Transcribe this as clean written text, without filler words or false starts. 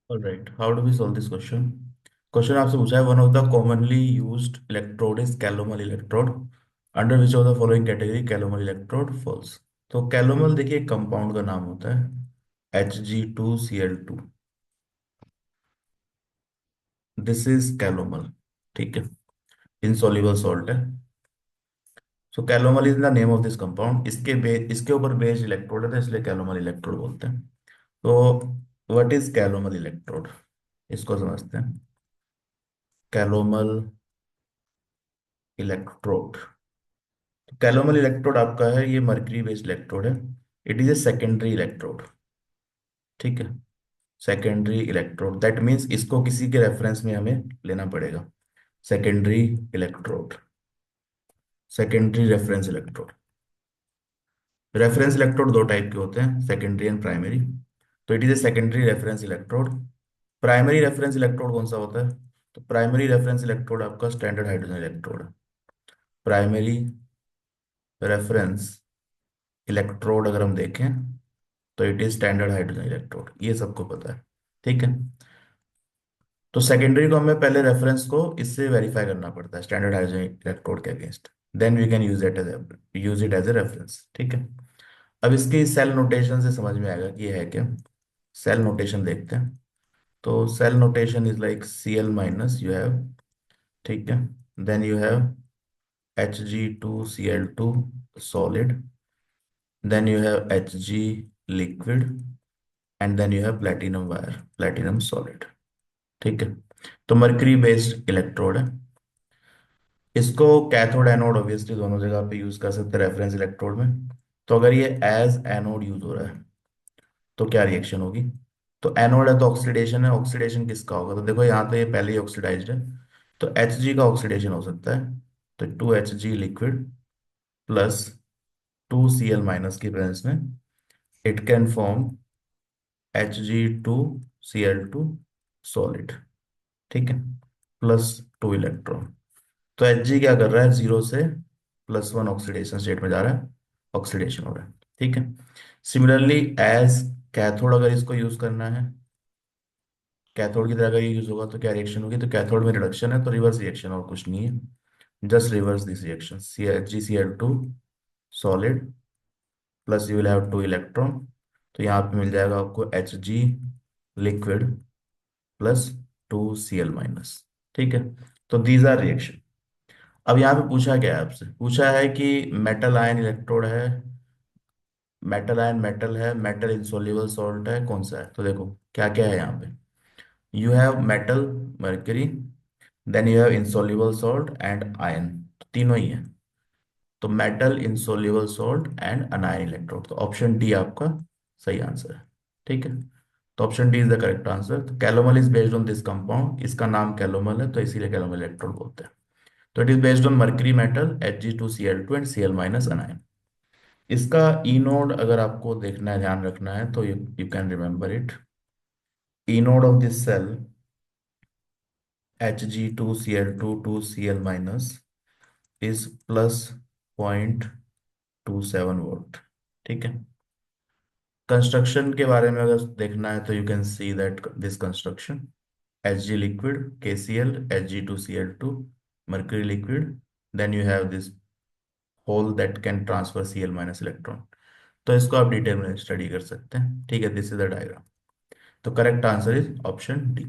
Alright, how do we solve this question? Question आपसे पूछा है one of the commonly used electrode is calomel electrode under which of the following category calomel electrode falls. तो calomel देखिए एक compound का नाम होता है Hg2Cl2। This is calomel. ठीक है, इनसॉल्युबल सॉल्ट है। So calomel is the name of this compound. इसके ऊपर बेस्ड इलेक्ट्रोड है तो इसलिए कैलोमल इलेक्ट्रोड बोलते हैं। तो व्हाट इज कैलोमल इलेक्ट्रोड, इसको समझते हैं। कैलोमल इलेक्ट्रोड, कैलोमल इलेक्ट्रोड आपका है, ये मर्क्यूरी बेस्ड इलेक्ट्रोड है। It is a secondary electrode. ठीक है, सेकेंडरी इलेक्ट्रोड दैट मीन्स इसको किसी के रेफरेंस में हमें लेना पड़ेगा। Secondary electrode, secondary reference electrode. Reference electrode दो टाइप के होते हैं, सेकेंडरी एंड प्राइमरी। तो it is a secondary reference electrode. Primary reference electrode कौन सा होता है? तो प्राइमरी रेफरेंस इलेक्ट्रोड आपका स्टैंडर्ड हाइड्रोजन इलेक्ट्रोड है। प्राइमरी रेफरेंस इलेक्ट्रोड अगर हम देखें तो it is standard hydrogen electrode, ये सबको पता है। ठीक है, तो सेकेंडरी को हमें पहले रेफरेंस को इससे वेरीफाई करना पड़ता है स्टैंडर्ड हाइड्रोजन इलेक्ट्रोड के against, then we can use it as a reference. ठीक है, अब इसकी सेल नोटेशन से समझ में आएगा कि ये है क्या। सेल नोटेशन देखते हैं। तो cell notation is like Cl- you have, ठीक है, then you have Hg2Cl2 solid, then you have Hg liquid, and then you have platinum wire, platinum solid। ठीक है, तो मर्क्यूरी बेस्ड इलेक्ट्रोड है। इसको कैथोड एनोड ऑब्वियसली दोनों जगह पे यूज कर सकते हैं रेफरेंस इलेक्ट्रोड में। तो अगर ये एज एनोड यूज हो रहा है तो क्या रिएक्शन होगी? तो एनोड है तो ऑक्सीडेशन है, ऑक्सीडेशन किसका होगा? तो देखो यहाँ तो ये पहले ही ऑक्सीडाइज्ड है, तो Hg का ऑक्सीडेशन हो सकता है। तो 2Hg लिक्विड प्लस 2Cl- की प्रेजेंस में it can form Hg2Cl2 solid. ठीक है, प्लस 2 इलेक्ट्रॉन। तो Hg क्या कर रहा है, जीरो से +1 ऑक्सीडेशन स्टेट में जा रहा है, ऑक्सीडेशन हो रहा है। ठीक है, सिमिलरली एज कैथोड अगर इसको यूज करना है, कैथोड की तरह अगर ये यूज होगा तो क्या रिएक्शन होगी? तो कैथोड में रिडक्शन है तो रिवर्स रिएक्शन, और कुछ नहीं है, just reverse this reaction. HgCl2 solid plus you will have 2 electron, तो यहाँ पे मिल जाएगा आपको Hg लिक्विड प्लस 2Cl-। ठीक है, तो दीज आर रिएक्शन। अब यहाँ पे पूछा क्या है आपसे, पूछा है कि मेटल आयन इलेक्ट्रोड है, मेटल आयन मेटल है, मेटल इंसॉल्युबल सॉल्ट है, कौन सा है? तो देखो क्या क्या है यहाँ पे। You have metal mercury, then you have insoluble salt and ion, तो तीनों ही है। तो metal insoluble salt and anion electrode, तो ऑप्शन डी आपका सही आंसर है। ठीक है, तो option D is the correct answer. तो calomel is based on this compound, इसका नाम कैलोमल है तो इसीलिए कैलोमल इलेक्ट्रोड बोलते हैं। तो it is based on mercury metal Hg2Cl2 and Cl- इसका ई नोड अगर आपको देखना है, ध्यान रखना है, तो you can remember it. E naught of this cell Hg2Cl2 to Cl- is +0.27 volt. ठीक है, कंस्ट्रक्शन के बारे में अगर देखना है तो you can see that this construction, Hg liquid, KCl, Hg2Cl2, mercury liquid, then you have this hole that can transfer Cl- electron. तो इसको आप डिटेल में स्टडी कर सकते हैं। ठीक है, दिस इज द डायग्राम। तो correct answer is option D.